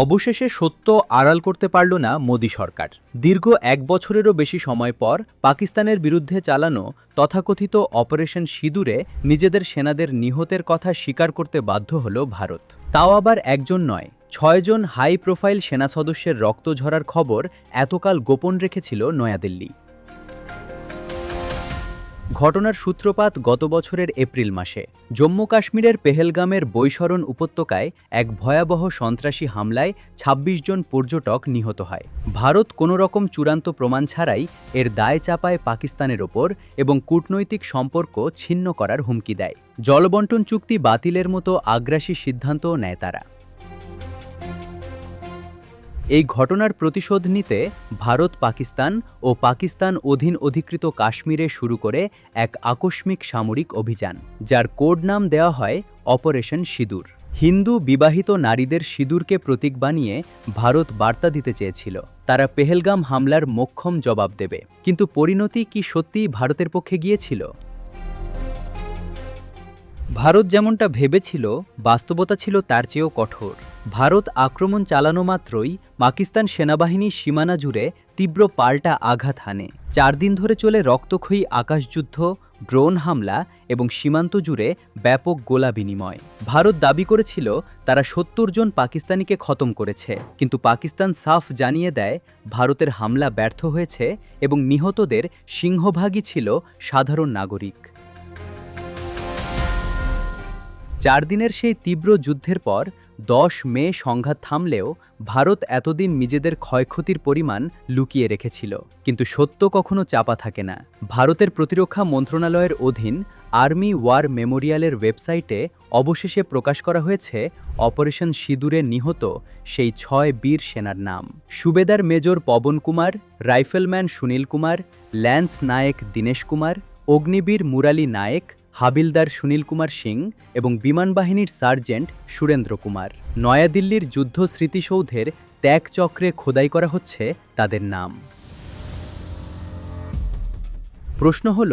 অবশেষে সত্য আড়াল করতে পারল না মোদি সরকার। দীর্ঘ ১ বছরেরও বেশি সময় পর পাকিস্তানের বিরুদ্ধে চালানো তথাকথিত অপারেশন সিঁদুরে নিজেদের সেনাদের নিহতের কথা স্বীকার করতে বাধ্য হল ভারত। তাও আবার একজন নয়, ৬ জন হাই প্রোফাইল সেনা সদস্যের রক্ত ঝরার খবর এতকাল গোপন রেখেছিল নয়াদিল্লি। ঘটনার সূত্রপাত গত বছরের এপ্রিল মাসে জম্মু কাশ্মীরের পেহেলগামের বৈশরণ উপত্যকায় এক ভয়াবহ সন্ত্রাসী হামলায় ২৬ জন পর্যটক নিহত হয়। ভারত কোনো রকম চূড়ান্ত প্রমাণ ছাড়াই এর দায় চাপায় পাকিস্তানের ওপর এবং কূটনৈতিক সম্পর্ক ছিন্ন করার হুমকি দেয়। জলবণ্টন চুক্তি বাতিলের মতো আগ্রাসী সিদ্ধান্তও নেয় তারা। এই ঘটনার প্রতিশোধ নিতে ভারত পাকিস্তান ও পাকিস্তান অধীনঅধিকৃত কাশ্মীরে শুরু করে এক আকস্মিক সামরিক অভিযান, যার কোড নাম দেওয়া হয় অপারেশন সিঁদুর। হিন্দু বিবাহিত নারীদের সিঁদুরকে প্রতীক বানিয়ে ভারত বার্তা দিতে চেয়েছিল তারা পেহেলগাম হামলার মোক্ষম জবাব দেবে। কিন্তু পরিণতি কি সত্যিই ভারতের পক্ষে গিয়েছিল? ভারত যেমনটা ভেবেছিল, বাস্তবতা ছিল তার চেয়েও কঠোর। ভারত আক্রমণ চালানো মাত্রই পাকিস্তান সেনাবাহিনী সীমানা জুড়ে তীব্র পাল্টা আঘাত হানে। ৪ দিন ধরে চলে রক্তক্ষয়ী আকাশযুদ্ধ, ড্রোন হামলা এবং সীমান্ত জুড়ে ব্যাপক গোলা বিনিময়। ভারত দাবি করেছিল তারা ৭০ জন পাকিস্তানিকে খতম করেছে, কিন্তু পাকিস্তান সাফ জানিয়ে দেয় ভারতের হামলা ব্যর্থ হয়েছে এবং নিহতদের সিংহভাগই ছিল সাধারণ নাগরিক। ৪ দিনের সেই তীব্র যুদ্ধের পর ১০ মে সংঘাত থামলেও ভারত এতদিন নিজেদের ক্ষয়ক্ষতির পরিমাণ লুকিয়ে রেখেছিল। কিন্তু সত্য কখনো চাপা থাকে না। ভারতের প্রতিরক্ষা মন্ত্রণালয়ের অধীন আর্মি ওয়ার মেমোরিয়ালের ওয়েবসাইটে অবশেষে প্রকাশ করা হয়েছে অপারেশন সিঁদুরে নিহত সেই ৬ বীর সেনার নাম। Subedar major Pawan Kumar, rifleman Sunil Kumar, lance Naik Dinesh Kumar, Agniveer Murali Naik, Havildar Sunil Kumar Singh এবং বিমানবাহিনীর সার্জেন্ট সুরেন্দ্র কুমার। নয়াদিল্লির যুদ্ধ স্মৃতিসৌধের ত্যাগচক্রে খোদাই করা হচ্ছে তাদের নাম। প্রশ্ন হল,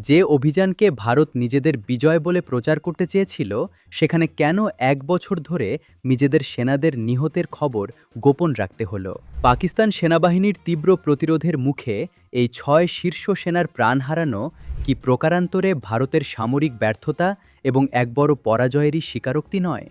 যে অভিযানকে ভারত নিজেদের বিজয় বলে প্রচার করতে চেয়েছিল, সেখানে কেন ১ বছর ধরে নিজেদের সেনাদের নিহতের খবর গোপন রাখতে হলো? পাকিস্তান সেনাবাহিনীর তীব্র প্রতিরোধের মুখে এই ৬ শীর্ষ সেনার প্রাণ হারানো কি প্রকারান্তরে ভারতের সামরিক ব্যর্থতা এবং এক বড় পরাজয়েরই স্বীকারোক্তি নয়?